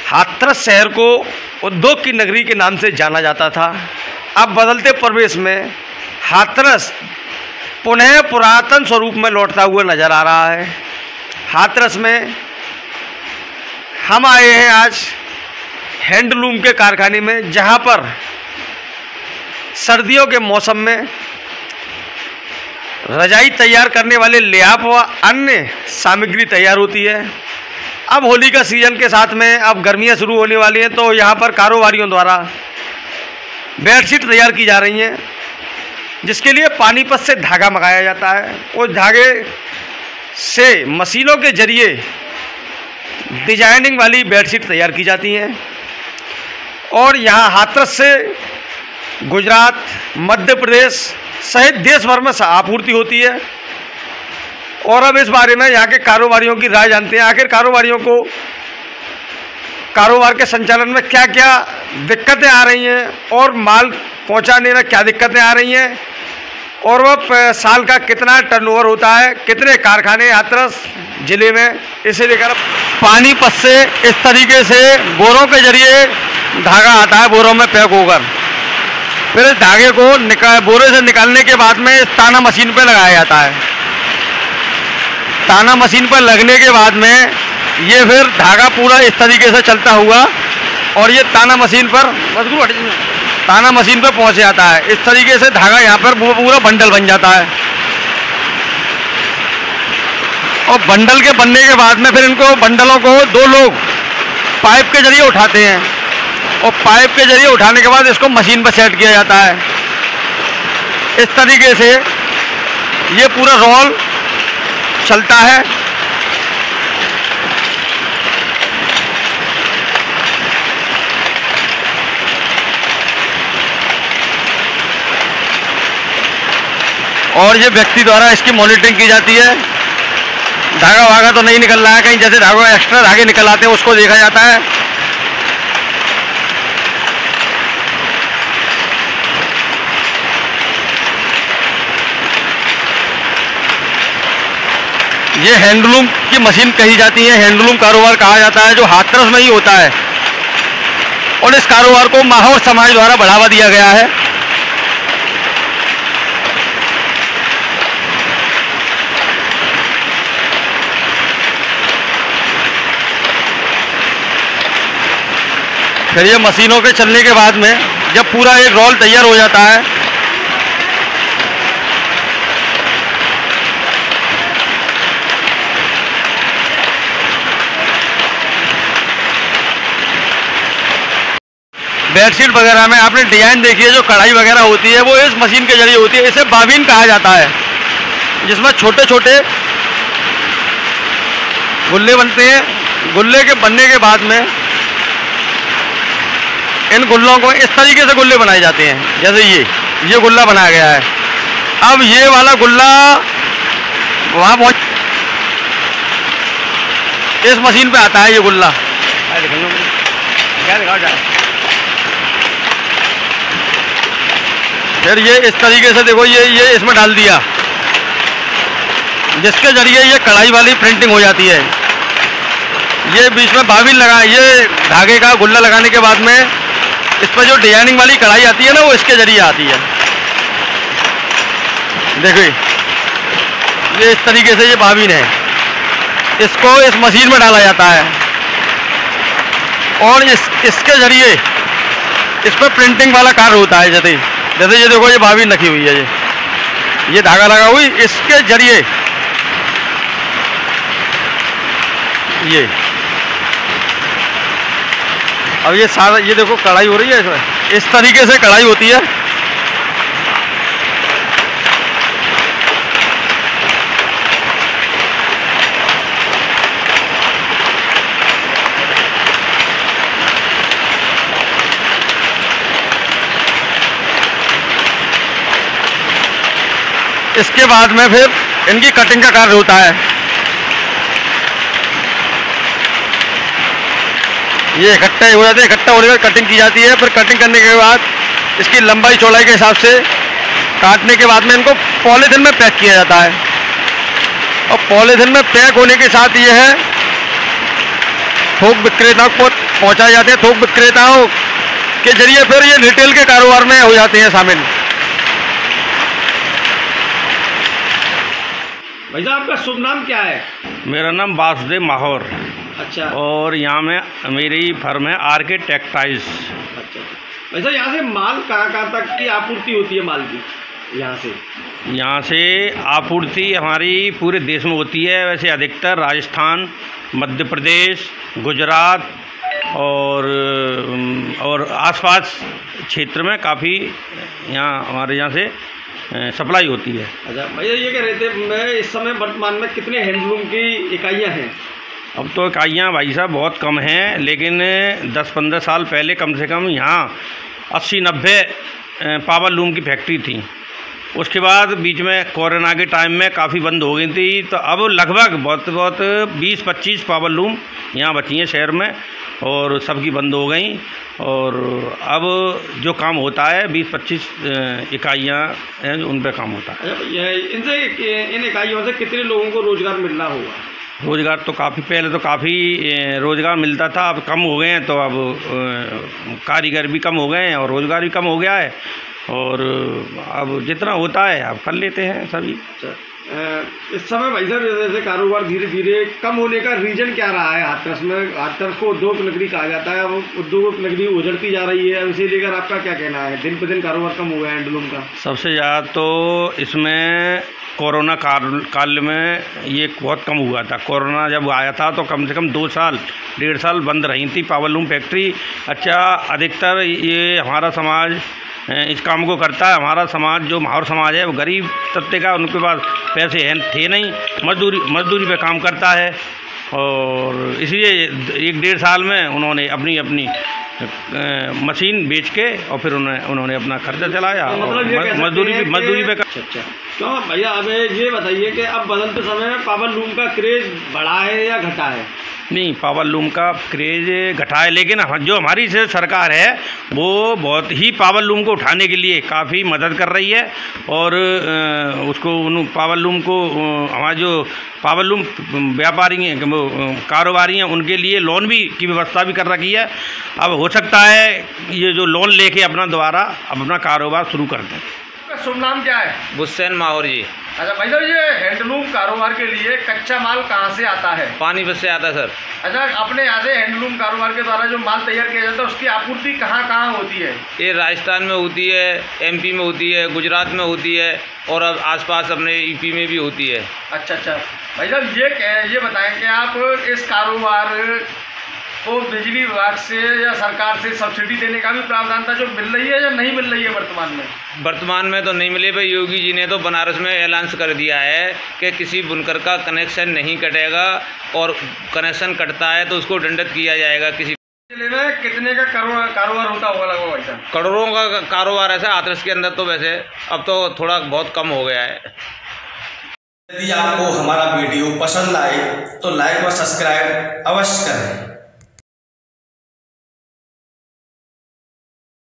हाथरस शहर को उद्योग की नगरी के नाम से जाना जाता था। अब बदलते परिवेश में हाथरस पुनः पुरातन स्वरूप में लौटता हुआ नजर आ रहा है। हाथरस में हम आए हैं आज हैंडलूम के कारखाने में, जहां पर सर्दियों के मौसम में रजाई तैयार करने वाले लिहाफ व अन्य सामग्री तैयार होती है। अब होली का सीजन के साथ में अब गर्मियां शुरू होने वाली हैं, तो यहाँ पर कारोबारियों द्वारा बेडशीट तैयार की जा रही हैं, जिसके लिए पानीपत से धागा मंगाया जाता है। उस धागे से मशीनों के जरिए डिजाइनिंग वाली बेडशीट तैयार की जाती हैं और यहाँ हाथरस से गुजरात, मध्य प्रदेश सहित देश भर में आपूर्ति होती है। और अब इस बारे में यहाँ के कारोबारियों की राय जानते हैं। आखिर कारोबारियों को कारोबार के संचालन में क्या क्या दिक्कतें आ रही हैं और माल पहुँचाने में क्या दिक्कतें आ रही हैं, और वह साल का कितना टर्नओवर होता है, कितने कारखाने हाथरस जिले में, इसे लेकर पानीपत से इस तरीके से बोरों के जरिए धागा आता है, बोरों में पैक होकर फिर इस धागे को बोरे से निकालने के बाद में ताना मशीन पर लगाया जाता है। ताना मशीन पर लगने के बाद में ये फिर धागा पूरा इस तरीके से चलता हुआ और ये ताना मशीन पर पहुंच जाता है। इस तरीके से धागा यहाँ पर पूरा बंडल बन जाता है और बंडल के बनने के बाद में फिर इनको बंडलों को दो लोग पाइप के जरिए उठाते हैं और पाइप के जरिए उठाने के बाद इसको मशीन पर सेट किया जाता है। इस तरीके से ये पूरा रोल चलता है। और ये व्यक्ति द्वारा इसकी मॉनिटरिंग की जाती है। धागा वागा तो नहीं निकल रहा है, कहीं जैसे धागा एक्स्ट्रा धागे निकल आते हैं उसको देखा जाता है। ये हैंडलूम की मशीन कही जाती है, हैंडलूम कारोबार कहा जाता है, जो हाथरस में ही होता है और इस कारोबार को माहौर समाज द्वारा बढ़ावा दिया गया है। फिर ये मशीनों के चलने के बाद में जब पूरा एक रोल तैयार हो जाता है, बेडशीट वगैरह में आपने डिजाइन देखी है, जो कढ़ाई वगैरह होती है वो इस मशीन के जरिए होती है। इसे बाबिन कहा जाता है, जिसमें छोटे छोटे गुल्ले बनते हैं। गुल्ले के बनने के बाद में इन गुल्लों को इस तरीके से गुल्ले बनाए जाते हैं, जैसे ये गुल्ला बनाया गया है। अब ये वाला गुल्ला वहाँ पहुँच इस मशीन पे आता है, ये गुल्ला फिर ये इस तरीके से देखो ये इसमें डाल दिया, जिसके जरिए ये कढ़ाई वाली प्रिंटिंग हो जाती है। ये बीच में बाबिन लगा, ये धागे का गुल्ला लगाने के बाद में इस पर जो डिजाइनिंग वाली कढ़ाई आती है ना, वो इसके जरिए आती है। देखिए ये इस तरीके से ये बाबिन है, इसको इस मशीन में डाला जाता है और इसके जरिए इस पर प्रिंटिंग वाला कार्य होता है। जैसे ये देखो ये बाबिन रखी हुई है, ये धागा लगा हुई, इसके जरिए ये अब ये सारा ये देखो कढ़ाई हो रही है इसमें, इस तरीके से कढ़ाई होती है। इसके बाद में फिर इनकी कटिंग का कार्य होता है। ये इकट्ठा हो जाते हैं, इकट्ठा होने के बाद कटिंग की जाती है। फिर कटिंग करने के बाद इसकी लंबाई चौड़ाई के हिसाब से काटने के बाद में इनको पॉलीथिन में पैक किया जाता है। और पॉलीथिन में पैक होने के साथ ये है थोक विक्रेताओं को पहुंचाए जाते हैं। थोक विक्रेताओं के जरिए फिर ये रिटेल के कारोबार में हो जाते हैं शामिल। भाई साहब आपका शुभ नाम क्या है? मेरा नाम वासुदेव माहौर। अच्छा। और यहाँ में मेरी फर्म है आरके टेक्सटाइल्स। अच्छा भाई साहब, यहाँ से माल कहाँ तक की आपूर्ति होती है माल की? यहाँ से आपूर्ति हमारी पूरे देश में होती है। वैसे अधिकतर राजस्थान, मध्य प्रदेश, गुजरात और आसपास क्षेत्र में काफ़ी यहाँ हमारे यहाँ से सप्लाई होती है। अच्छा भैया, ये कह रहे थे मैं इस समय वर्तमान में कितने हैंडलूम की इकाइयाँ हैं? अब तो इकाइयाँ भाई साहब बहुत कम हैं, लेकिन 10-15 साल पहले कम से कम यहाँ 80-90 पावर लूम की फैक्ट्री थी। उसके बाद बीच में कोरोना के टाइम में काफ़ी बंद हो गई थी, तो अब लगभग बहुत 20-25 पावर लूम यहाँ बची हैं शहर में, और सबकी बंद हो गई। और अब जो काम होता है 20-25 इकाइयाँ हैं उन पर काम होता है। इन इकाइयों से कितने लोगों को रोज़गार मिल रहा होगा? रोज़गार तो काफ़ी, पहले तो काफ़ी रोज़गार मिलता था, अब कम हो गए हैं। तो अब कारीगर भी कम हो गए हैं और रोज़गार भी कम हो गया है, और अब जितना होता है अब कर लेते हैं सभी। इस समय भाई साहब जैसे कारोबार धीरे धीरे कम होने का रीज़न क्या रहा है? हाथरस में, हाथरस को उद्योग नगरी कहा जाता है, अब उद्योग नगरी उजड़ती जा रही है, इसे लेकर आपका क्या कहना है? दिन पे दिन कारोबार कम हो गया है हैंडलूम का। सबसे ज़्यादा तो इसमें कोरोना काल में ये बहुत कम हुआ था। कोरोना जब आया था तो कम से कम 2-1.5 साल बंद रही थी पावरलूम फैक्ट्री। अच्छा, अधिकतर ये हमारा समाज इस काम को करता है। हमारा समाज जो माहौर समाज है वो गरीब तबके का, उनके पास पैसे थे नहीं, मजदूरी पे काम करता है, और इसलिए 1-1.5 साल में उन्होंने अपनी मशीन बेच के और फिर उन्होंने अपना खर्चा चलाया, मजदूरी पे। अच्छा, तो भैया अब ये बताइए कि अब बदलते समय में पावर लूम का क्रेज़ बढ़ा है या घटा है? नहीं, पावर लूम का क्रेज़ घटा है, लेकिन जो हमारी सरकार है वो बहुत ही पावर लूम को उठाने के लिए काफ़ी मदद कर रही है, और उसको पावर लूम को हमारे जो पावर लूम व्यापारी हैं, कारोबारी हैं, उनके लिए लोन भी की व्यवस्था भी कर रखी है। अब हो सकता है ये जो लोन लेके अपना दोबारा अपना कारोबार शुरू कर दें। आपका शुभ नाम क्या है? हुसैन माहौर जी। अच्छा भाई साहब, ये हैंडलूम कारोबार के लिए कच्चा माल कहाँ से आता है? पानीपत से आता है सर। अच्छा, अपने यहाँ से हैंडलूम कारोबार के द्वारा जो माल तैयार किया जाता है उसकी आपूर्ति कहाँ होती है? ये राजस्थान में होती है, MP में होती है, गुजरात में होती है, और अब आसपास अपने EP में भी होती है। अच्छा भाई साहब, ये बताएं कि आप इस कारोबार को बिजली विभाग से या सरकार से सब्सिडी देने का भी प्रावधान था, जो मिल रही है या नहीं मिल रही है वर्तमान में? वर्तमान में तो नहीं मिले भाई। योगी जी ने तो बनारस में ऐलान कर दिया है कि किसी बुनकर का कनेक्शन नहीं कटेगा, और कनेक्शन कटता है तो उसको दंडित किया जाएगा। किसी जिले में कितने का कारोबार होता होगा लगभग भाई साहब? करोड़ों का कारोबार है हाथरस के अंदर। तो वैसे अब तो थोड़ा बहुत कम हो गया है। यदि आपको हमारा वीडियो पसंद आए तो लाइक व सब्सक्राइब अवश्य करें।